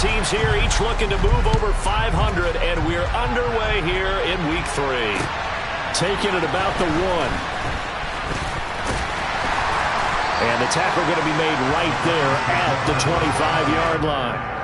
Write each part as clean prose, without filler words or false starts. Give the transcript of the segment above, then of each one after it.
teams here, each looking to move over 500, and we're underway here in Week 3. Taking it about the 1. And the tackle going to be made right there at the 25-yard line.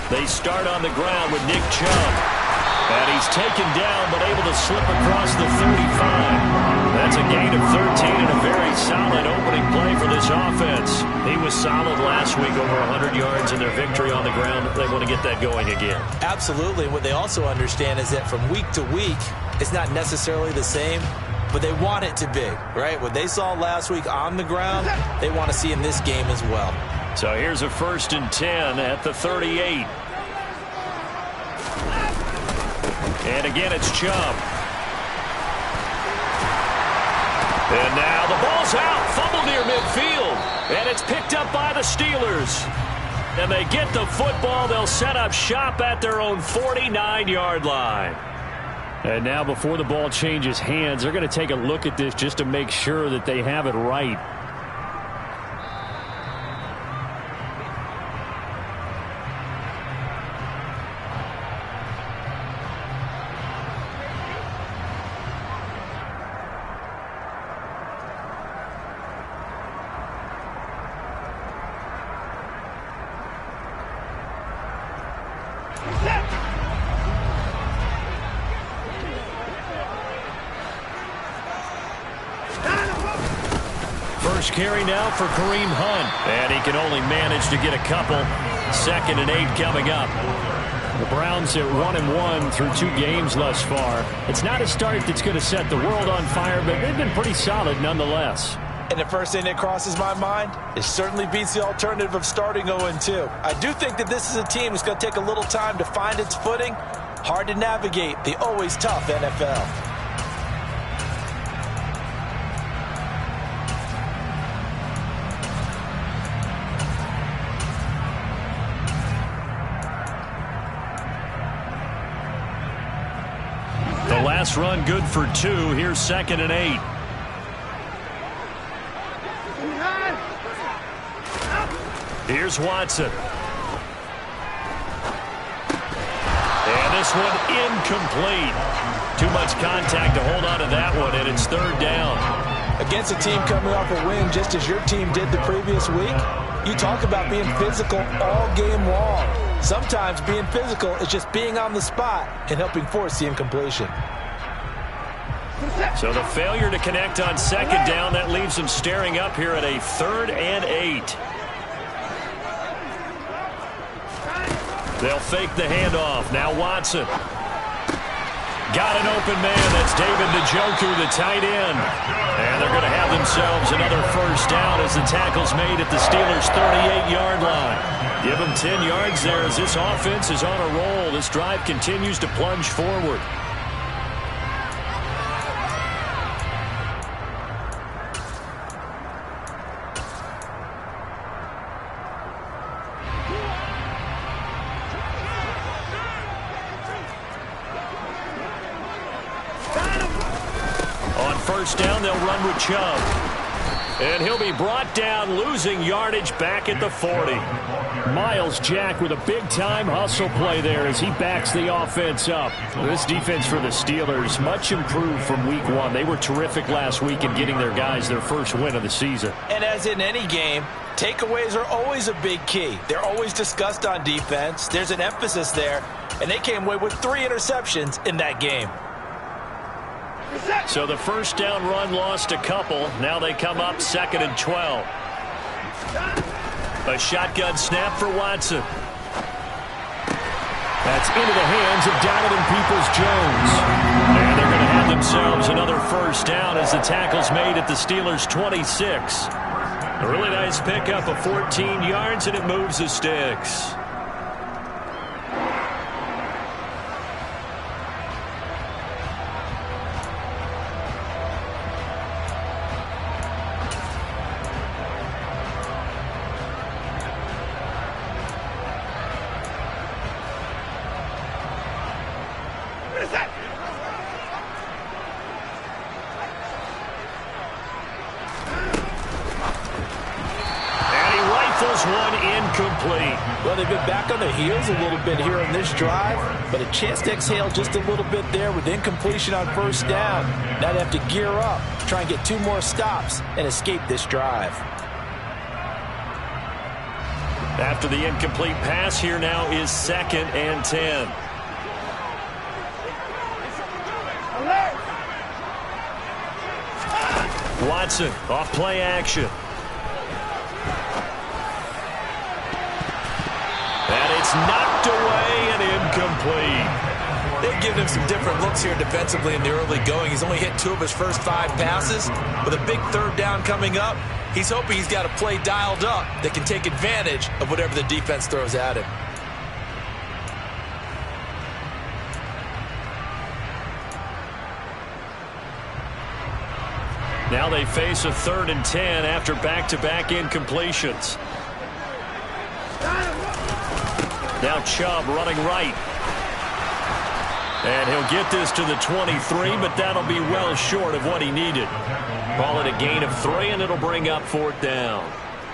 They start on the ground with Nick Chubb. And he's taken down but able to slip across the 35. That's a gain of 13 and a very solid opening play for this offense. He was solid last week, over 100 yards in their victory on the ground. They want to get that going again. Absolutely. What they also understand is that from week to week, it's not necessarily the same, but they want it to be, right? What they saw last week on the ground, they want to see in this game as well. So here's a 1st and 10 at the 38. And again, it's Chubb. And now the ball's out. Fumble near midfield. And it's picked up by the Steelers. And they get the football. They'll set up shop at their own 49-yard line. And now before the ball changes hands, they're going to take a look at this just to make sure that they have it right. First carry now for Kareem Hunt. And he can only manage to get a couple. 2nd and 8 coming up. The Browns at 1-1 through 2 games thus far. It's not a start that's going to set the world on fire, but they've been pretty solid nonetheless. And the first thing that crosses my mind, it certainly beats the alternative of starting 0-2. I do think that this is a team that's going to take a little time to find its footing. Hard to navigate the always tough NFL. Last run good for 2. Here's 2nd and 8. Here's Watson. And this one incomplete. Too much contact to hold on to that one, and it's 3rd down. Against a team coming off a win just as your team did the previous week, you talk about being physical all game long. Sometimes being physical is just being on the spot and helping force the incompletion. So the failure to connect on 2nd down, that leaves them staring up here at a 3rd and 8. They'll fake the handoff. Now Watson. Got an open man. That's David Njoku, the tight end. And they're going to have themselves another 1st down as the tackle's made at the Steelers' 38-yard line. Give them 10 yards there as this offense is on a roll. This drive continues to plunge forward. On 1st down, they'll run with Chubb. And he'll be brought down, losing yardage back at the 40. Myles Jack with a big-time hustle play there as he backs the offense up. This defense for the Steelers, much improved from week 1. They were terrific last week in getting their guys their first win of the season. And as in any game, takeaways are always a big key. They're always discussed on defense. There's an emphasis there, and they came away with 3 interceptions in that game. So the 1st down run lost a couple. Now they come up 2nd and 12. A shotgun snap for Watson. That's into the hands of Donovan Peoples-Jones. And they're going to have themselves another 1st down as the tackle's made at the Steelers' 26. A really nice pickup of 14 yards, and it moves the sticks. Well, they've been back on their heels a little bit here on this drive, but a chance to exhale just a little bit there with incompletion on first down. Now they have to gear up, try and get 2 more stops, and escape this drive. After the incomplete pass, here now is 2nd and 10. Watson off play action. And it's knocked away and incomplete. They've given him some different looks here defensively in the early going. He's only hit 2 of his first 5 passes. With a big 3rd down coming up, he's hoping he's got a play dialed up that can take advantage of whatever the defense throws at him. Now they face a 3rd and 10 after back-to-back incompletions. Now Chubb running right. And he'll get this to the 23, but that'll be well short of what he needed. Call it a gain of 3, and it'll bring up 4th down.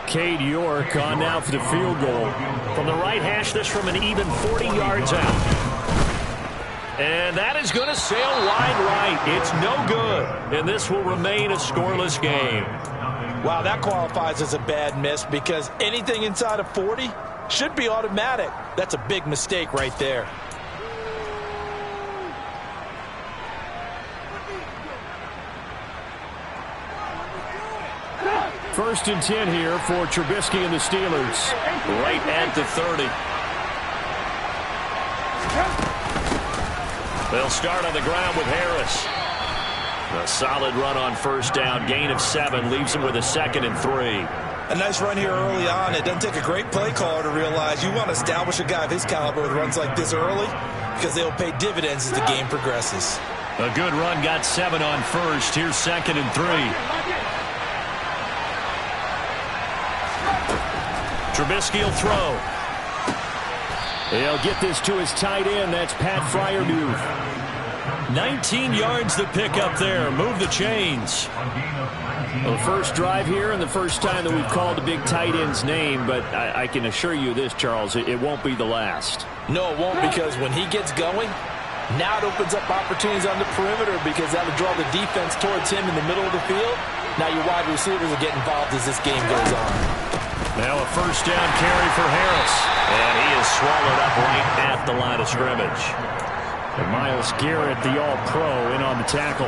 Cade York on now for the field goal. From the right hash, this from an even 40 yards out. And that is going to sail wide right. It's no good. And this will remain a scoreless game. Wow, that qualifies as a bad miss because anything inside of 40 should be automatic. That's a big mistake right there. First and 10 here for Trubisky and the Steelers. Right at the 30. They'll start on the ground with Harris. A solid run on first down. Gain of 7 leaves them with a 2nd and 3. A nice run here early on. It doesn't take a great play caller to realize you want to establish a guy of his caliber with runs like this early because they'll pay dividends as the game progresses. A good run got 7 on first. Here's 2nd and 3. Trubisky will throw. He'll get this to his tight end. That's Pat Freiermuth. 19 yards the pick up there. Move the chains. Well, the first drive here and the first time that we've called the big tight end's name, but I can assure you this, Charles, it won't be the last. No, it won't, because when he gets going, now it opens up opportunities on the perimeter because that'll draw the defense towards him in the middle of the field. Now your wide receivers will get involved as this game goes on. Now a first down carry for Harris. And he is swallowed up right at the line of scrimmage. And Myles Garrett, the all-pro, in on the tackle.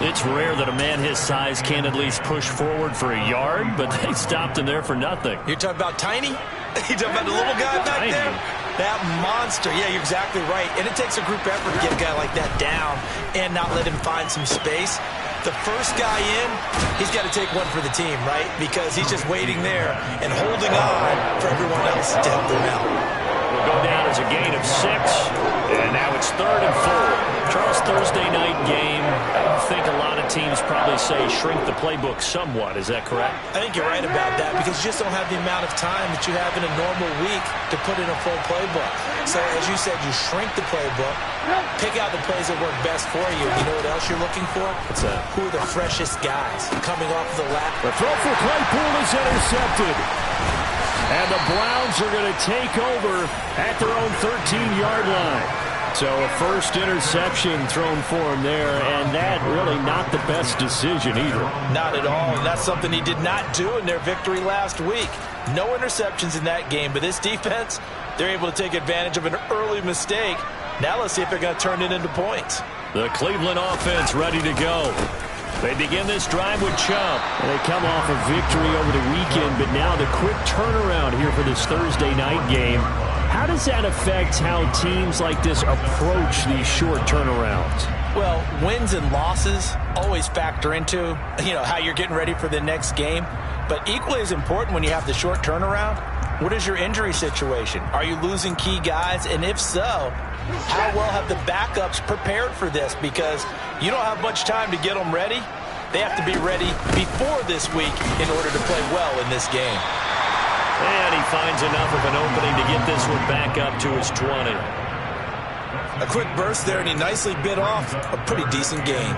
It's rare that a man his size can at least push forward for a yard, but they stopped him there for nothing. You're talking about Tiny? You're talking about the little guy back there? That monster. Yeah, you're exactly right. And it takes a group effort to get a guy like that down and not let him find some space. The first guy in, he's got to take one for the team, right? Because he's just waiting there and holding on for everyone else to help them out. Will go down as a gain of 6, and now it's 3rd and 4. Charles, Thursday night game, I think a lot of teams probably say shrink the playbook somewhat. Is that correct? I think you're right about that because you just don't have the amount of time that you have in a normal week to put in a full playbook. So, as you said, you shrink the playbook, pick out the plays that work best for you. You know what else you're looking for? What's that? Who are the freshest guys coming off the lap? The throw for Claypool is intercepted. And the Browns are going to take over at their own 13-yard line. So a first interception thrown for him there, and that really not the best decision either. Not at all, and that's something he did not do in their victory last week. No interceptions in that game, but this defense, they're able to take advantage of an early mistake. Now let's see if they're going to turn it into points. The Cleveland offense ready to go. They begin this drive with Chubb. And they come off a victory over the weekend, but now the quick turnaround here for this Thursday night game. How does that affect how teams like this approach these short turnarounds? Well, wins and losses always factor into, how you're getting ready for the next game. But equally as important when you have the short turnaround, what is your injury situation? Are you losing key guys? And if so, how well have the backups prepared for this? Because you don't have much time to get them ready. They have to be ready before this week in order to play well in this game. And he finds enough of an opening to get this one back up to his 20. A quick burst there, and he nicely bit off a pretty decent gain.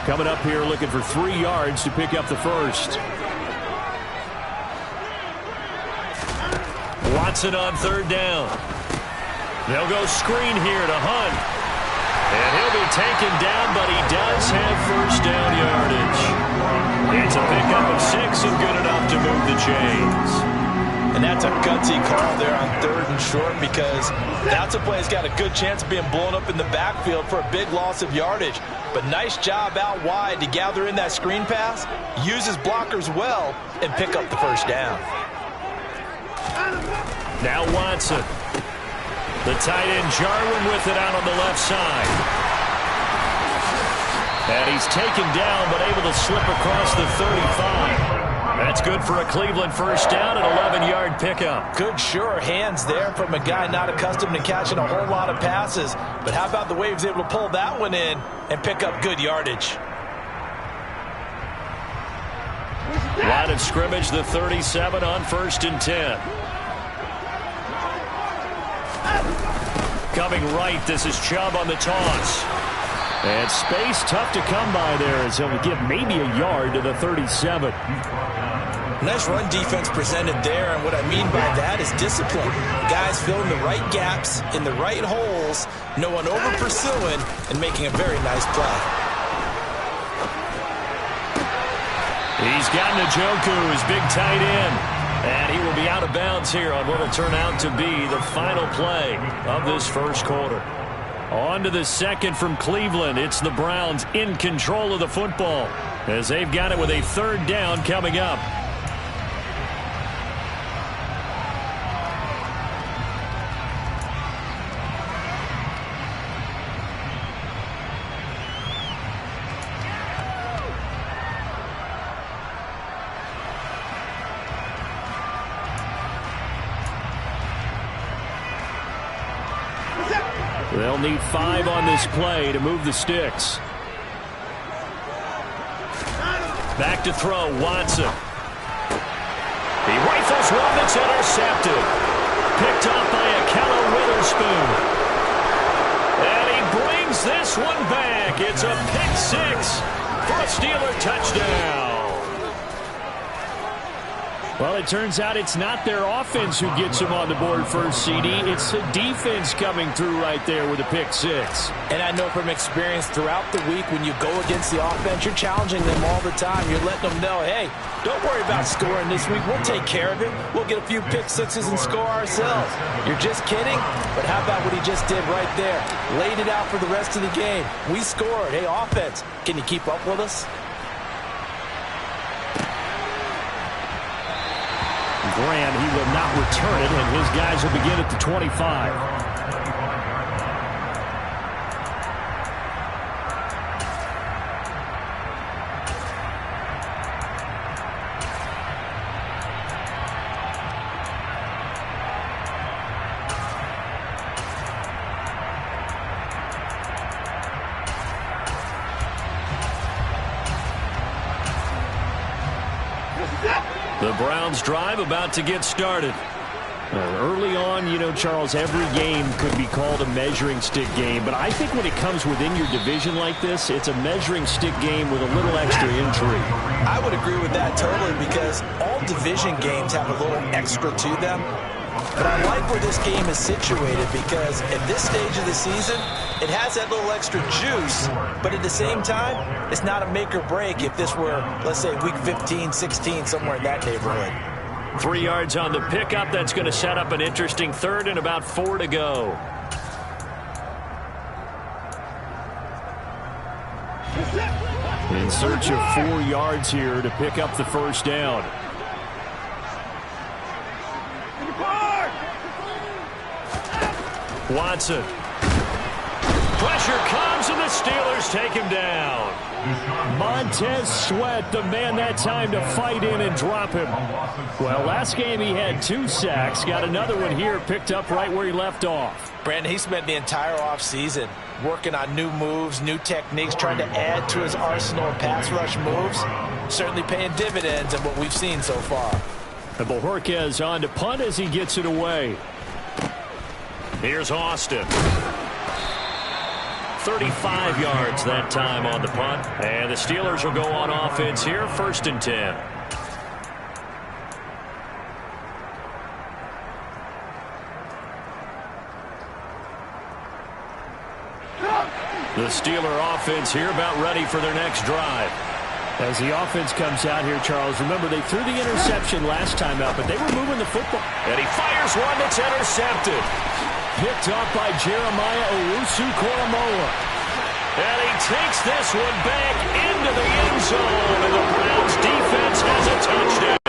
Coming up here looking for 3 yards to pick up the first. Watson on 3rd down. They'll go screen here to Hunt. And he'll be taken down, but he does have 1st down yardage. It's a pickup of 6 and good enough to move the chains. And that's a gutsy call there on 3rd and short, because that's a play that's got a good chance of being blown up in the backfield for a big loss of yardage. But nice job out wide to gather in that screen pass, use his blockers well, and pick up the 1st down. Now Watson. The tight end Jarwin with it out on the left side. And he's taken down, but able to slip across the 35. That's good for a Cleveland 1st down, an 11-yard pickup. Good, sure hands there from a guy not accustomed to catching a whole lot of passes. But how about the way he was able to pull that one in and pick up good yardage? Line of scrimmage, the 37 on 1st and 10. Coming right, this is Chubb on the toss. And space tough to come by there as he'll give maybe a yard to the 37. Nice run defense presented there, and what I mean by that is discipline. Guys filling the right gaps in the right holes, no one over pursuing, and making a very nice play. He's got Njoku, his big tight end. And he will be out of bounds here on what will turn out to be the final play of this 1st quarter. On to the 2nd from Cleveland. It's the Browns in control of the football as they've got it with a 3rd down coming up. They'll need 5 on this play to move the sticks. Back to throw, Watson. He rifles one that's intercepted. Picked off by Ahkello Witherspoon. And he brings this one back. It's a pick 6 for a Steeler touchdown. Well, it turns out it's not their offense who gets them on the board first, CD. It's the defense coming through right there with a pick 6. And I know from experience throughout the week, when you go against the offense, you're challenging them all the time. You're letting them know, hey, don't worry about scoring this week. We'll take care of it. We'll get a few pick 6s and score ourselves. You're just kidding? But how about what he just did right there? Laid it out for the rest of the game. We scored. Hey, offense, can you keep up with us? Graham, he will not return it, and his guys will begin at the 25. The Browns drive about to get started. Early on, you know, Charles, every game could be called a measuring stick game. But I think when it comes within your division like this, it's a measuring stick game with a little extra intrigue. I would agree with that totally, because all division games have a little extra to them. But I like where this game is situated, because at this stage of the season, it has that little extra juice, but at the same time, it's not a make or break if this were, let's say, week 15, 16, somewhere in that neighborhood. 3 yards on the pickup. That's going to set up an interesting 3rd and about 4 to go. In search of 4 yards here to pick up the 1st down. Watson. Pressure comes, and the Steelers take him down. Montez Sweat, the man that time to fight in and drop him. Well, last game he had 2 sacks. Got another one here, picked up right where he left off. Brandon, he spent the entire offseason working on new moves, new techniques, trying to add to his arsenal of pass rush moves. Certainly paying dividends in what we've seen so far. And Bojorquez on to punt as he gets it away. Here's Austin. 35 yards that time on the punt. And the Steelers will go on offense here, 1st and 10. The Steeler offense here about ready for their next drive. As the offense comes out here, Charles, remember they threw the interception last time out, but they were moving the football. And he fires one that's intercepted. Picked off by Jeremiah Owusu-Koramoah. And he takes this one back into the end zone, and the Browns defense has a touchdown.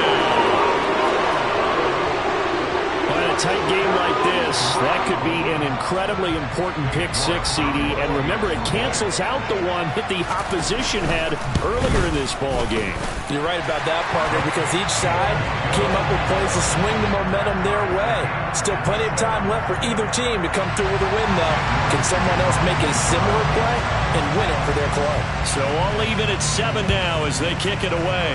A tight game like this, that could be an incredibly important pick six, CD. And remember, it cancels out the one that the opposition had earlier in this ball game. You're right about that, partner, because each side came up with plays to swing the momentum their way. Still plenty of time left for either team to come through with a win, though. Can someone else make a similar play and win it for their club? So all even at 7 now as they kick it away.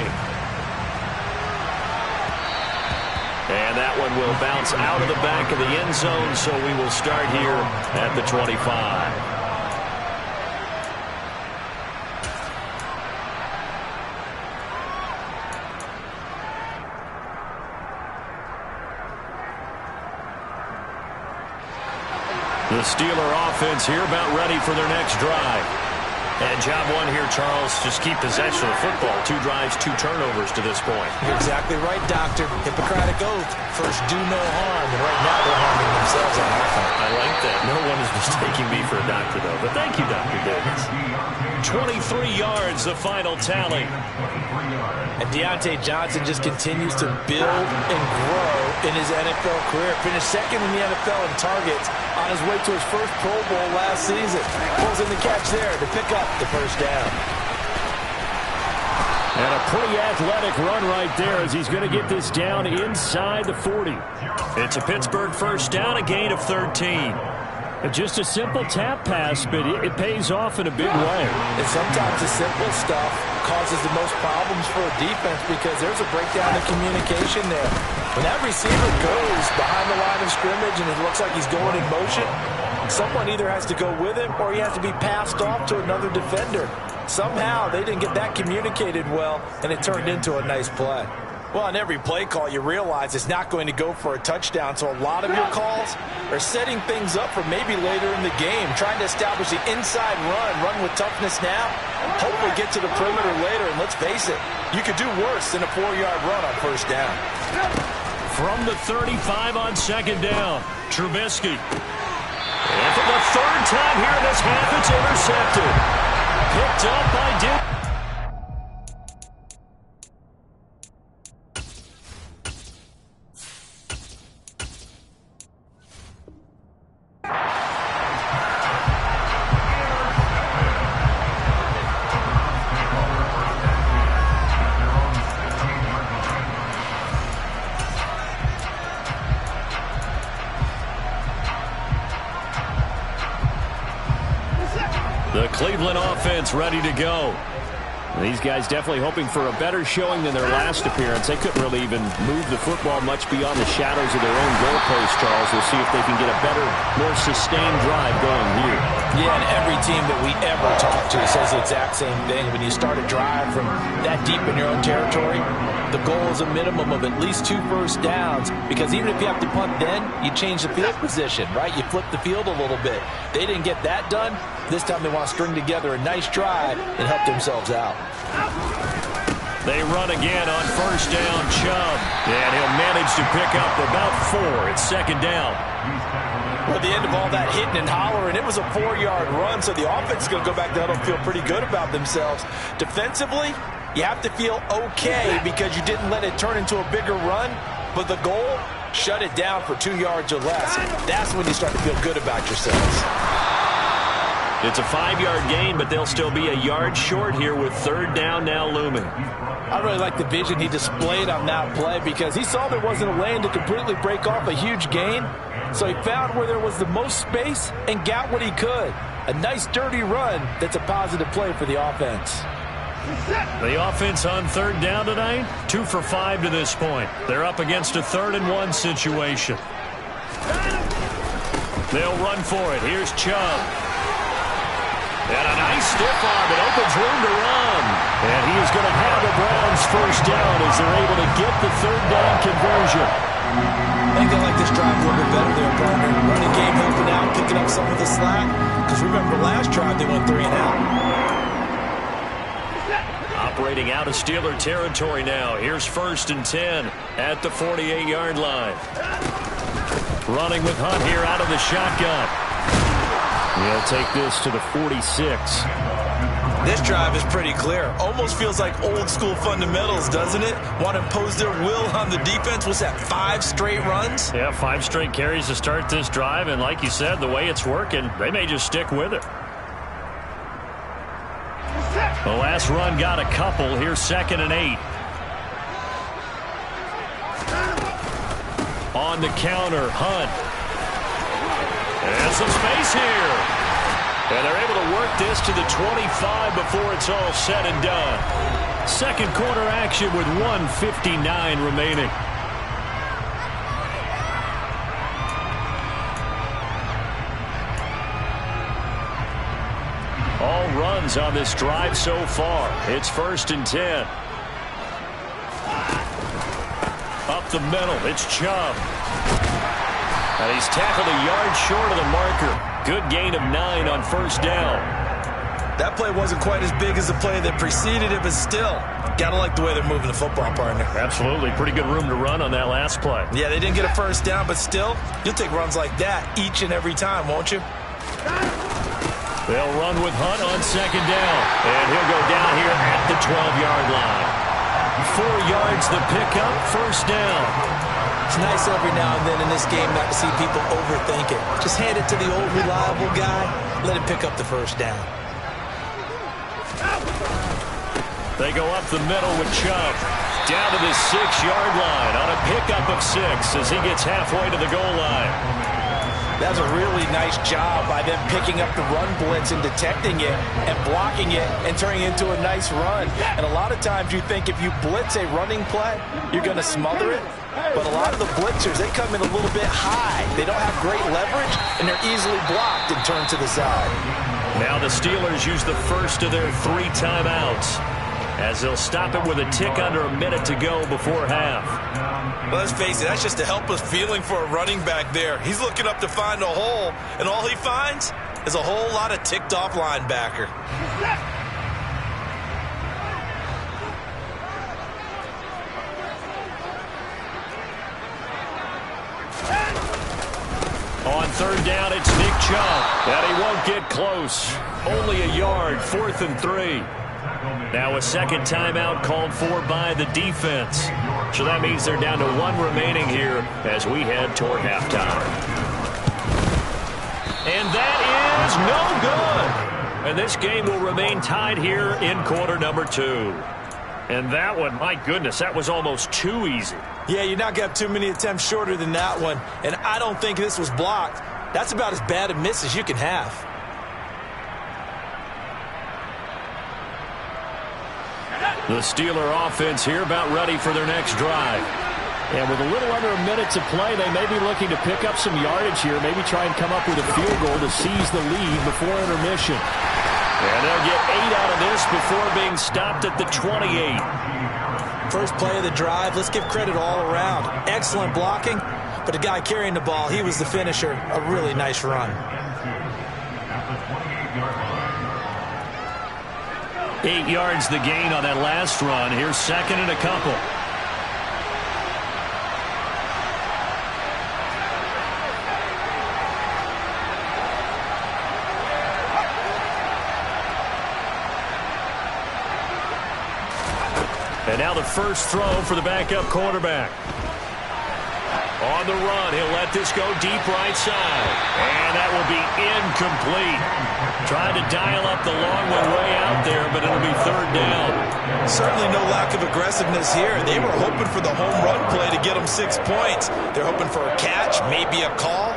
And that one will bounce out of the back of the end zone, so we will start here at the 25. The Steeler offense here about ready for their next drive. And job one here, Charles, just keep possession of the football. 2 drives, 2 turnovers to this point. You're exactly right, Doctor. Hippocratic oath. First, do no harm. And right now, they're harming themselves on offense. I like that. No one is mistaking me for a doctor, though. But thank you, Dr. Davis. 23 yards, the final tally. And Deontay Johnson just continues to build and grow in his NFL career. Finished 2nd in the NFL in targets on his way to his first Pro Bowl last season. Pulls in the catch there to pick up the first down. And a pretty athletic run right there as he's going to get this down inside the 40. It's a Pittsburgh first down, a gain of 13. Just a simple tap pass, but it pays off in a big way. And sometimes the simple stuff causes the most problems for a defense because there's a breakdown in communication there. When that receiver goes behind the line of scrimmage and it looks like he's going in motion, someone either has to go with him or he has to be passed off to another defender. Somehow they didn't get that communicated well, and it turned into a nice play. Well, on every play call, you realize it's not going to go for a touchdown, so a lot of your calls are setting things up for maybe later in the game, trying to establish the inside run with toughness now, hopefully get to the perimeter later, and let's face it, you could do worse than a 4-yard run on first down. From the 35 on 2nd down, Trubisky. And for the 3rd time here in this half, it's intercepted. Picked up by Dick. The Cleveland offense ready to go. These guys definitely hoping for a better showing than their last appearance. They couldn't really even move the football much beyond the shadows of their own goalpost, Charles. We'll see if they can get a better, more sustained drive going here. Yeah, and every team that we ever talk to says the exact same thing. When you start a drive from that deep in your own territory, the goal is a minimum of at least 2 first downs, because even if you have to punt then, you change the field position, right? You flip the field a little bit. They didn't get that done. This time they want to string together a nice drive and help themselves out. They run again on first down, Chubb. And he'll manage to pick up about 4. It's 2nd down. Well, at the end of all that hitting and hollering, it was a 4-yard run, so the offense is going to go back down and feel pretty good about themselves. Defensively, you have to feel okay because you didn't let it turn into a bigger run, but the goal, shut it down for 2 yards or less. That's when you start to feel good about yourselves. It's a 5-yard gain, but they'll still be a yard short here with 3rd down now looming. I really like the vision he displayed on that play because he saw there wasn't a lane to completely break off a huge gain. So he found where there was the most space and got what he could. A nice dirty run that's a positive play for the offense. The offense on 3rd down tonight, 2 for 5 to this point. They're up against a 3rd and 1 situation. They'll run for it. Here's Chubb. And a nice stiff arm. It opens room to run. And he is going to have the Browns first down as they're able to get the third down conversion. I think they like this drive a little bit better there, partner. Running game helping out, picking up some of the slack. Because remember, last drive they went 3 and out. Operating out of Steeler territory now. Here's 1st and 10 at the 48-yard line. Running with Hunt here out of the shotgun. He'll take this to the 46. This drive is pretty clear. Almost feels like old school fundamentals, doesn't it? Want to impose their will on the defense. What's that, 5 straight runs? Yeah, 5 straight carries to start this drive. And like you said, the way it's working, they may just stick with it. The last run got a couple. Here's 2nd and 8. On the counter, Hunt. And some space here. And they're able to work this to the 25 before it's all said and done. Second quarter action with 1:59 remaining. All runs on this drive so far. It's 1st and 10. Up the middle, it's Chubb. And he's tackled a yard short of the marker. Good gain of 9 on 1st down. That play wasn't quite as big as the play that preceded it, but still, gotta like the way they're moving the football, partner. Absolutely. Pretty good room to run on that last play. Yeah, they didn't get a 1st down, but still, you'll take runs like that each and every time, won't you? They'll run with Hunt on 2nd down. And he'll go down here at the 12-yard line. 4 yards the pickup, 1st down. It's nice every now and then in this game not to see people overthink it. Just hand it to the old reliable guy. Let him pick up the 1st down. They go up the middle with Chubb. Down to the 6-yard line on a pickup of 6 as he gets halfway to the goal line. That's a really nice job by them picking up the run blitz and detecting it and blocking it and turning it into a nice run. And a lot of times you think if you blitz a running play, you're going to smother it. But a lot of the blitzers, they come in a little bit high. They don't have great leverage, and they're easily blocked and turned to the side. Now the Steelers use the first of their 3 timeouts as they'll stop it with a tick under a minute to go before half. Well, let's face it, that's just a helpless feeling for a running back there. He's looking up to find a hole, and all he finds is a whole lot of ticked-off linebacker. On 3rd down, it's Nick Chubb. And he won't get close. Only a yard, 4th and 3. Now a 2nd timeout called for by the defense. So that means they're down to 1 remaining here as we head toward halftime. And that is no good. And this game will remain tied here in quarter number 2. And that one, my goodness, that was almost too easy. Yeah, you're not going to have too many attempts shorter than that one. And I don't think this was blocked. That's about as bad a miss as you can have. The Steeler offense here about ready for their next drive. And with a little under a minute to play, they may be looking to pick up some yardage here, maybe try and come up with a field goal to seize the lead before intermission. And they'll get 8 out of this before being stopped at the 28. First play of the drive, let's give credit all around. Excellent blocking, but the guy carrying the ball, he was the finisher. A really nice run. 8 yards the gain on that last run. Here's 2nd and a couple. And now the first throw for the backup quarterback. On the run, he'll let this go deep right side. And that will be incomplete. Trying to dial up the long one way out there, but it'll be 3rd down. Certainly no lack of aggressiveness here. They were hoping for the home run play to get them 6 points. They're hoping for a catch, maybe a call,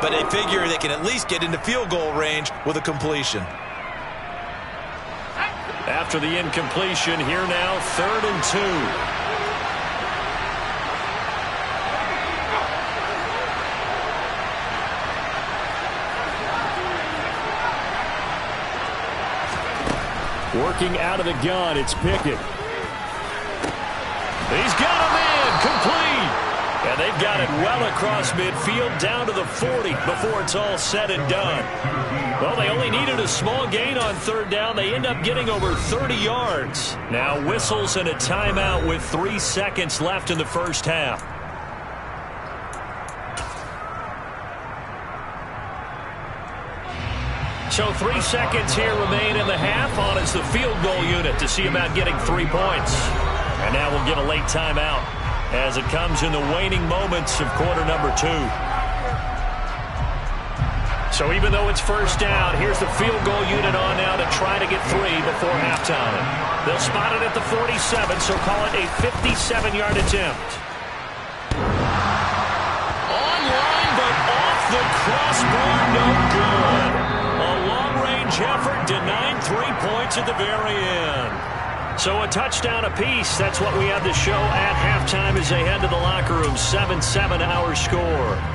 but they figure they can at least get into field goal range with a completion. After the incompletion, here now, 3rd and 2. Working out of the gun, it's Pickett. He's got him in, complete. And they've got it well across midfield down to the 40 before it's all said and done. Well, they only needed a small gain on third down. They end up getting over 30 yards. Now whistles and a timeout with 3 seconds left in the first half. So 3 seconds here remain in the half. On is the field goal unit to see about getting 3 points. And now we'll get a late timeout as it comes in the waning moments of quarter number 2. So even though it's first down, here's the field goal unit on now to try to get 3 before halftime. They'll spot it at the 47, so call it a 57-yard attempt. Online, but off the crossbar, no good. A long-range effort denying 3 points at the very end. So a touchdown apiece. That's what we have to show at halftime as they head to the locker room. 7-7 our score.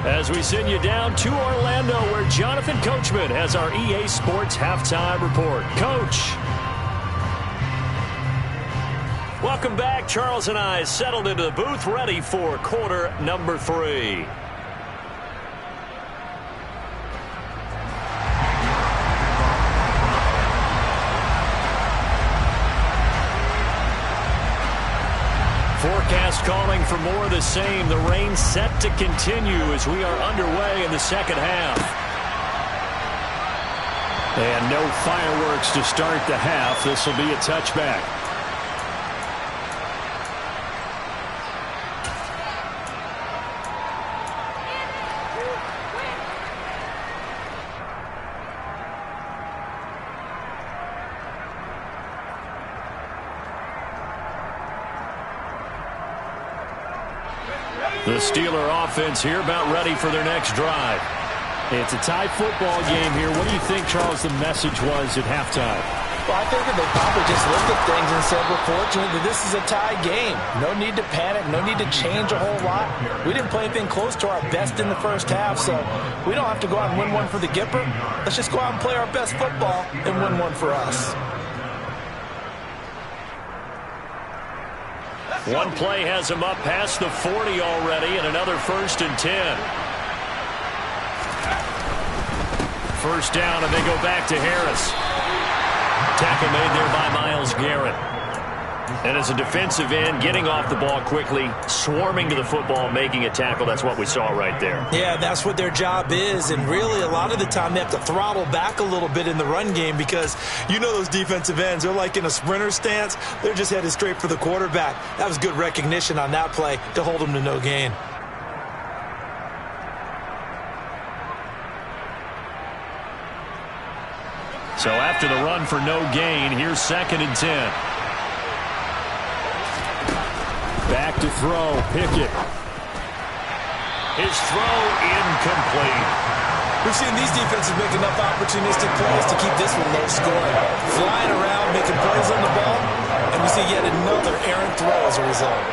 As we send you down to Orlando, where Jonathan Coachman has our EA Sports halftime report. Coach. Welcome back. Charles and I settled into the booth, ready for quarter number 3. Forecast calling for more of the same. The rain set to continue as we are underway in the second half. And no fireworks to start the half. This will be a touchback. The Steeler offense here about ready for their next drive. It's a tie football game here. What do you think, Charles, the message was at halftime? Well, I think that they probably just looked at things and said, we're fortunate that this is a tie game. No need to panic. No need to change a whole lot. We didn't play anything close to our best in the first half, so we don't have to go out and win one for the Gipper. Let's just go out and play our best football and win one for us. One play has him up past the 40 already, and another 1st and 10. First down, and they go back to Harris. Tackle made there by Myles Garrett. And as a defensive end, getting off the ball quickly, swarming to the football, making a tackle. That's what we saw right there. Yeah, that's what their job is. And really, a lot of the time, they have to throttle back a little bit in the run game because you know those defensive ends, they're like in a sprinter stance. They're just headed straight for the quarterback. That was good recognition on that play to hold them to no gain. So after the run for no gain, here's 2nd and 10. Back to throw, Pickett. His throw incomplete. We've seen these defenses make enough opportunistic plays to keep this one low scoring. Flying around, making plays on the ball, and we see yet another errant throw as a result.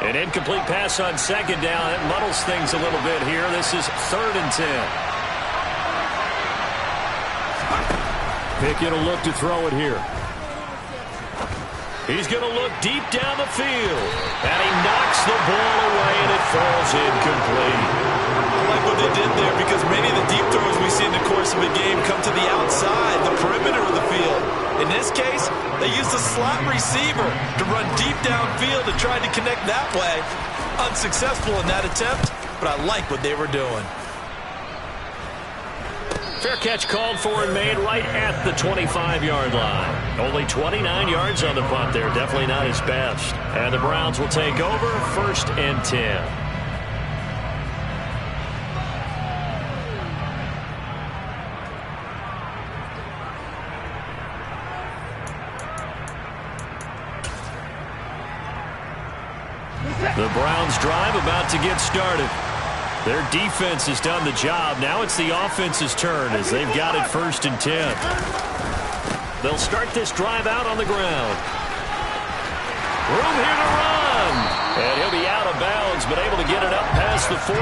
An incomplete pass on 2nd down. It muddles things a little bit here. This is 3rd and 10. Pickett will look to throw it here. He's going to look deep down the field. And he knocks the ball away, and it falls incomplete. I like what they did there because many of the deep throws we see in the course of a game come to the outside, the perimeter of the field. In this case, they used a slot receiver to run deep downfield and tried to connect that way. Unsuccessful in that attempt, but I like what they were doing. Fair catch called for and made right at the 25-yard line. Only 29 yards on the punt there. Definitely not his best. And the Browns will take over 1st and 10. The Browns drive about to get started. Their defense has done the job. Now it's the offense's turn as they've got it 1st and 10. They'll start this drive out on the ground. Room here to run. And he'll be out of bounds, but able to get it up past the 45.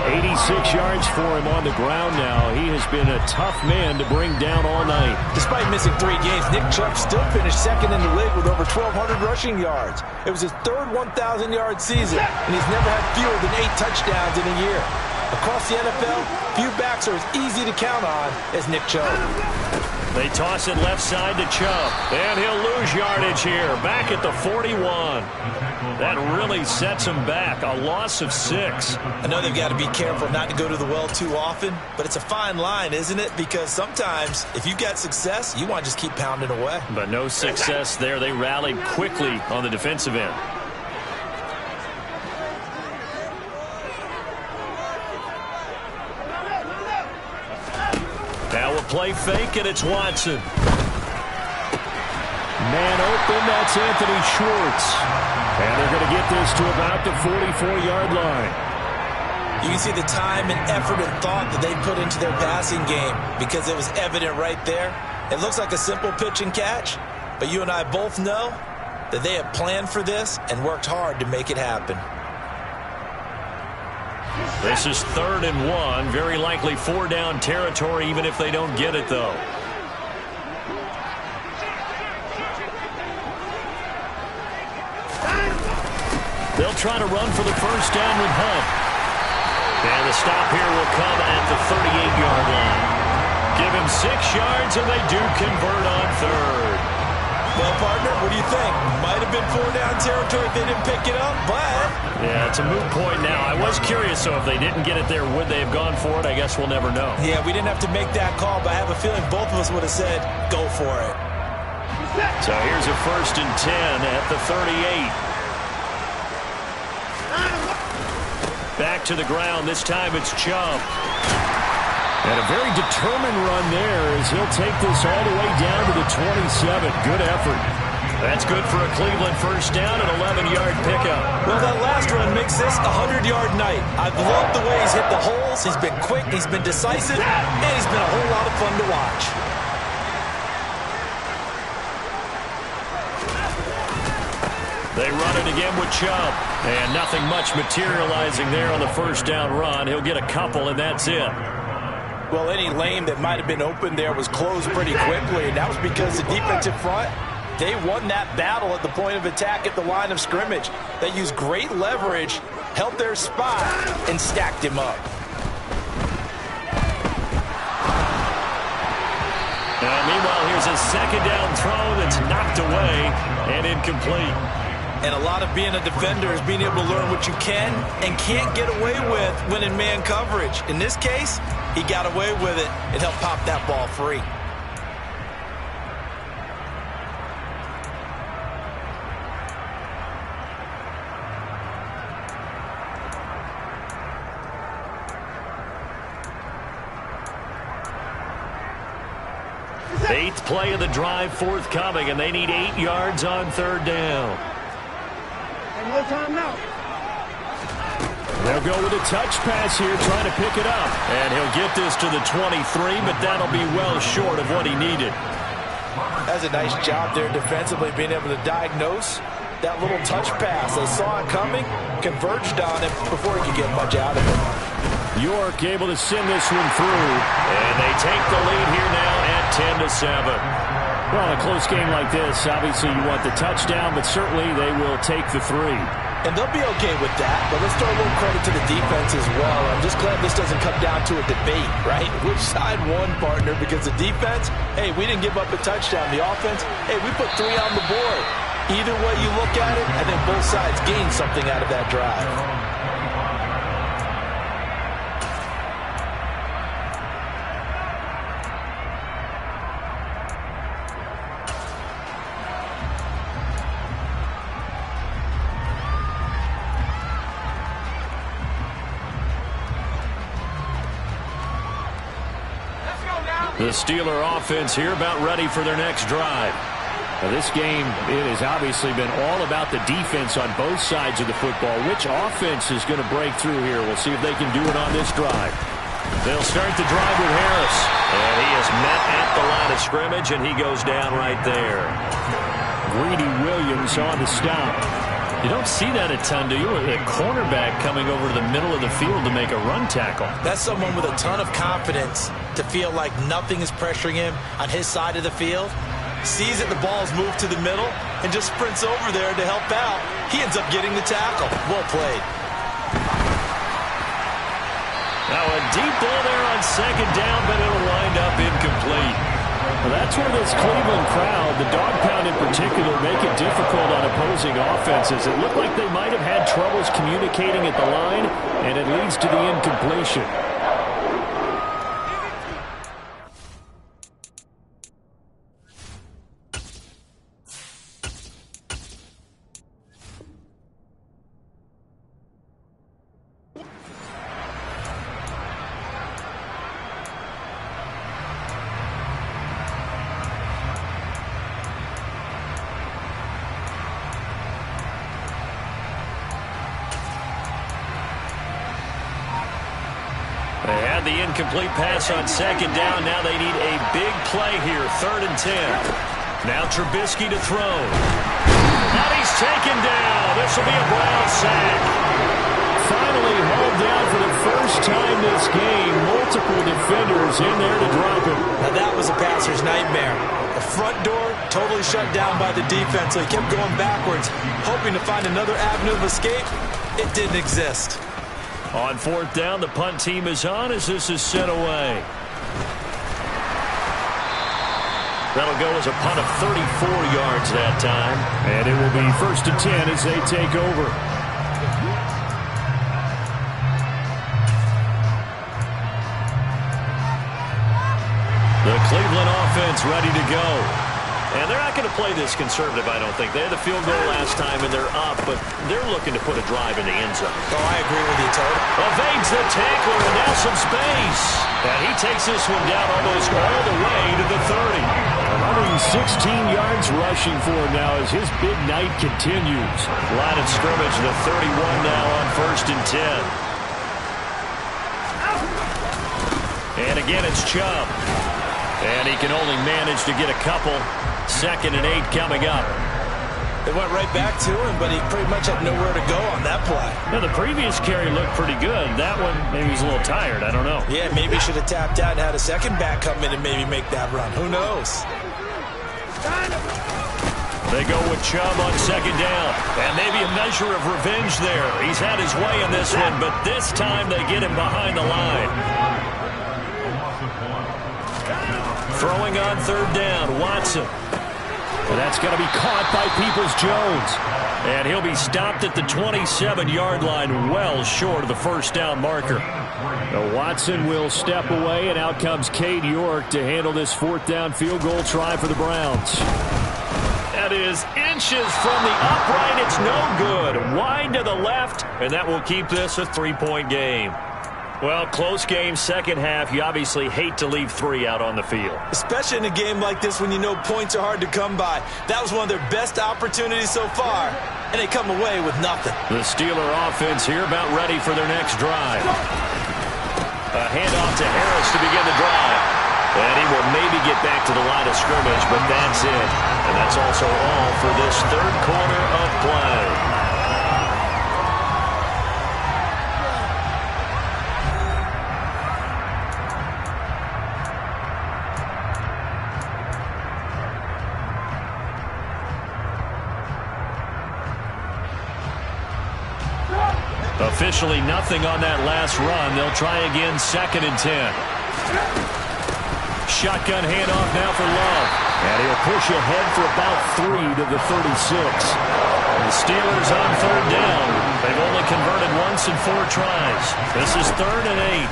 86 yards for him on the ground now. He has been a tough man to bring down all night. Despite missing 3 games, Nick Chubb still finished second in the league with over 1,200 rushing yards. It was his third 1,000-yard season, and he's never had fewer than 8 touchdowns in a year. Across the NFL, few backs are as easy to count on as Nick Chubb. They toss it left side to Chubb, and he'll lose yardage here, back at the 41. That really sets him back, a loss of 6. I know they've got to be careful not to go to the well too often, but it's a fine line, isn't it? Because sometimes, if you got success, you want to just keep pounding away. But no success there. They rallied quickly on the defensive end. Now a play fake, and it's Watson. Man open, that's Anthony Schwartz. And they're going to get this to about the 44-yard line. You can see the time and effort and thought that they put into their passing game because it was evident right there. It looks like a simple pitch and catch, but you and I both know that they have planned for this and worked hard to make it happen. This is 3rd and 1. Very likely 4-down territory, even if they don't get it, though. They'll try to run for the first down with Hunt. And the stop here will come at the 38-yard line. Give him 6 yards, and they do convert on 3rd. Well, partner, what do you think? Might have been 4-down territory if they didn't pick it up, but... Yeah, it's a moot point now. I was curious, so if they didn't get it there, would they have gone for it? I guess we'll never know. Yeah, we didn't have to make that call, but I have a feeling both of us would have said, go for it. So here's a 1st and 10 at the 38. Back to the ground. This time it's Chubb. And a very determined run there as he'll take this all the way down to the 27. Good effort. That's good for a Cleveland first down, an 11-yard pickup. Well, that last run makes this a 100-yard night. I've loved the way he's hit the holes. He's been quick, he's been decisive, and he's been a whole lot of fun to watch. They run it again with Chubb. And nothing much materializing there on the first down run. He'll get a couple, and that's it. Well, any lane that might have been open there was closed pretty quickly, and that was because the defensive front, they won that battle at the point of attack at the line of scrimmage. They used great leverage, held their spot, and stacked him up. Meanwhile, here's a 2nd down throw that's knocked away and incomplete. And a lot of being a defender is being able to learn what you can and can't get away with when in man coverage. In this case, he got away with it and helped pop that ball free. Eighth play of the drive forthcoming, and they need 8 yards on 3rd down. No time now. They'll go with a touch pass here, trying to pick it up. And he'll get this to the 23, but that'll be well short of what he needed. That's a nice job there defensively, being able to diagnose that little touch pass. They saw it coming, converged on it before he could get much out of it. York able to send this one through. And they take the lead here now at 10-7. Well, in a close game like this, obviously you want the touchdown, but certainly they will take the 3. And they'll be okay with that, but let's throw a little credit to the defense as well. I'm just glad this doesn't come down to a debate, right? Which side won, partner? Because the defense, hey, we didn't give up a touchdown. The offense, hey, we put 3 on the board. Either way you look at it, I think both sides gained something out of that drive. The Steeler offense here about ready for their next drive. Now this game, it has obviously been all about the defense on both sides of the football. Which offense is going to break through here? We'll see if they can do it on this drive. They'll start the drive with Harris. And he is met at the line of scrimmage, and he goes down right there. Greedy Williams on the stop. You don't see that a ton, do you? A cornerback coming over to the middle of the field to make a run tackle. That's someone with a ton of confidence to feel like nothing is pressuring him on his side of the field. Sees that the ball's moved to the middle and just sprints over there to help out. He ends up getting the tackle. Well played. Now a deep ball there on second down, but it'll wind up incomplete. Well, that's where this Cleveland crowd, the dog pound in particular, make it difficult on opposing offenses. It looked like they might have had troubles communicating at the line, and it leads to the incompletion. They had the incomplete pass on second down. Now they need a big play here, 3rd and 10. Now Trubisky to throw. Now he's taken down. This will be a Brown sack. Finally hauled down for the first time this game. Multiple defenders in there to drop him. Now that was a passer's nightmare. The front door totally shut down by the defense, so he kept going backwards, hoping to find another avenue of escape. It didn't exist. On 4th down, the punt team is on as this is sent away. That'll go as a punt of 34 yards that time. And it will be 1st and 10 as they take over. The Cleveland offense ready to go. And they're not going to play this conservative, I don't think. They had the field goal last time, and they're up, but they're looking to put a drive in the end zone. Oh, I agree with you, Todd. Evades the tackler, and now some space. And he takes this one down almost all the way to the 30. 116 yards rushing for him now as his big night continues. Line of scrimmage, the 31 now on 1st and 10. And again, it's Chubb. And he can only manage to get a couple. 2nd and 8 coming up. They went right back to him, but he pretty much had nowhere to go on that play. Now, the previous carry looked pretty good. That one, maybe he's a little tired. I don't know. Yeah, maybe he should have tapped out and had a second back come in and maybe make that run. Who knows? They go with Chubb on 2nd down. And maybe a measure of revenge there. He's had his way in this one, but this time they get him behind the line. Throwing on 3rd down, Watson. And that's going to be caught by Peoples-Jones. And he'll be stopped at the 27-yard line, well short of the 1st down marker. Now Watson will step away, and out comes Cade York to handle this 4th down field goal try for the Browns. That is inches from the upright. It's no good. Wide to the left, and that will keep this a 3-point game. Well, close game, second half. You obviously hate to leave 3 out on the field. Especially in a game like this when you know points are hard to come by. That was one of their best opportunities so far, and they come away with nothing. The Steeler offense here about ready for their next drive. A handoff to Harris to begin the drive. And he will maybe get back to the line of scrimmage, but that's it. And that's also all for this 3rd quarter of play. Officially nothing on that last run. They'll try again, 2nd and 10. Shotgun handoff now for Love. And he'll push ahead for about 3 to the 36. The Steelers on 3rd down. They've only converted once in 4 tries. This is 3rd and 8.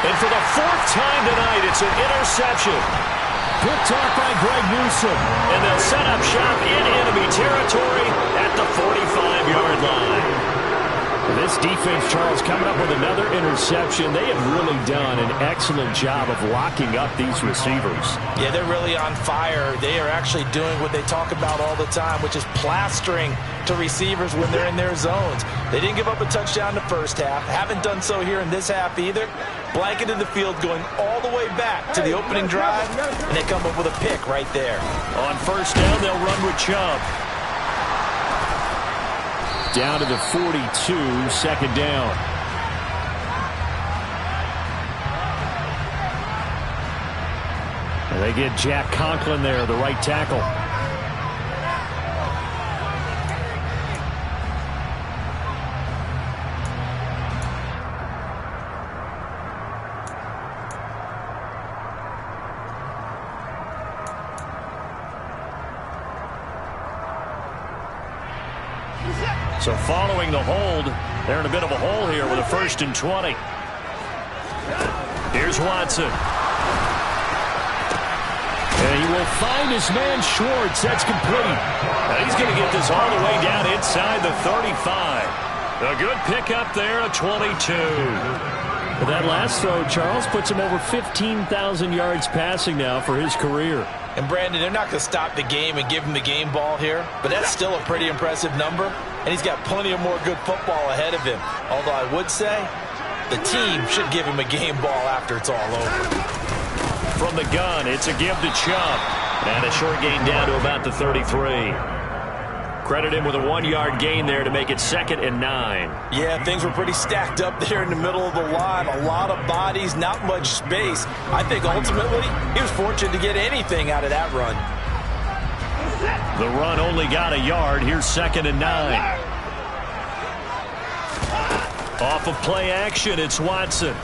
And for the 4th time tonight, it's an interception. Picked off by Greg Newsome. And they'll set up shop in enemy territory at the 45-yard line. this defense, Charles, coming up with another interception. They have really done an excellent job of locking up these receivers. Yeah, they're really on fire. They are actually doing what they talk about all the time, which is plastering to receivers when they're in their zones. They didn't give up a touchdown in the first half. Haven't done so here in this half either. Blanketed the field going all the way back to the opening drive, and they come up with a pick right there. On first down, they'll run with Chubb. Down to the 42, second down. And they get Jack Conklin there, the right tackle. So following the hold, they're in a bit of a hole here with a 1st and 20. Here's Watson. And he will find his man Schwartz. That's complete. Now he's going to get this all the way down inside the 35. A good pickup there, a 22. But that last throw, Charles, puts him over 15,000 yards passing now for his career. And Brandon, they're not going to stop the game and give him the game ball here, but that's still a pretty impressive number, and he's got plenty of more good football ahead of him. Although I would say the team should give him a game ball after it's all over. From the gun, it's a give to Chubb. And a short gain down to about the 33. Credit him with a 1-yard gain there to make it 2nd and 9. Yeah, things were pretty stacked up there in the middle of the line. A lot of bodies, not much space. I think ultimately he was fortunate to get anything out of that run. The run only got a yard. Here's 2nd and 9. Off of play action, it's Watson.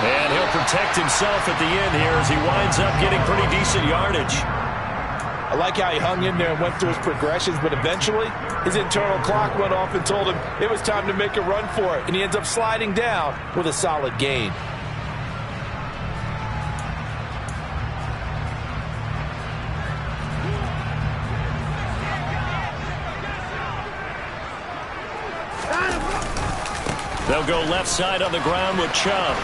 And he'll protect himself at the end here as he winds up getting pretty decent yardage. I like how he hung in there and went through his progressions, but eventually his internal clock went off and told him it was time to make a run for it, and he ends up sliding down with a solid gain. They'll go left side on the ground with Chubb.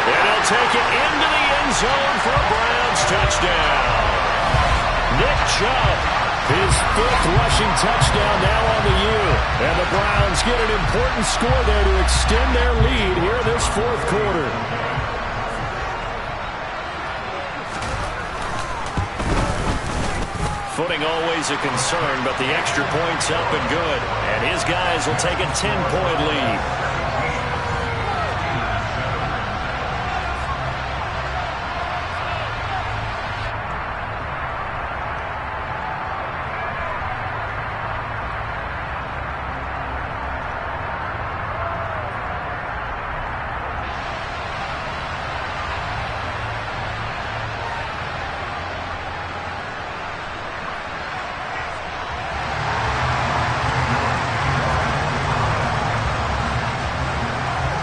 And he'll take it into the end zone for a Browns touchdown. Nick Chubb, his 5th rushing touchdown now on the year. And the Browns get an important score there to extend their lead here in this 4th quarter. Footing always a concern, but the extra point's up and good. And his guys will take a 10-point lead.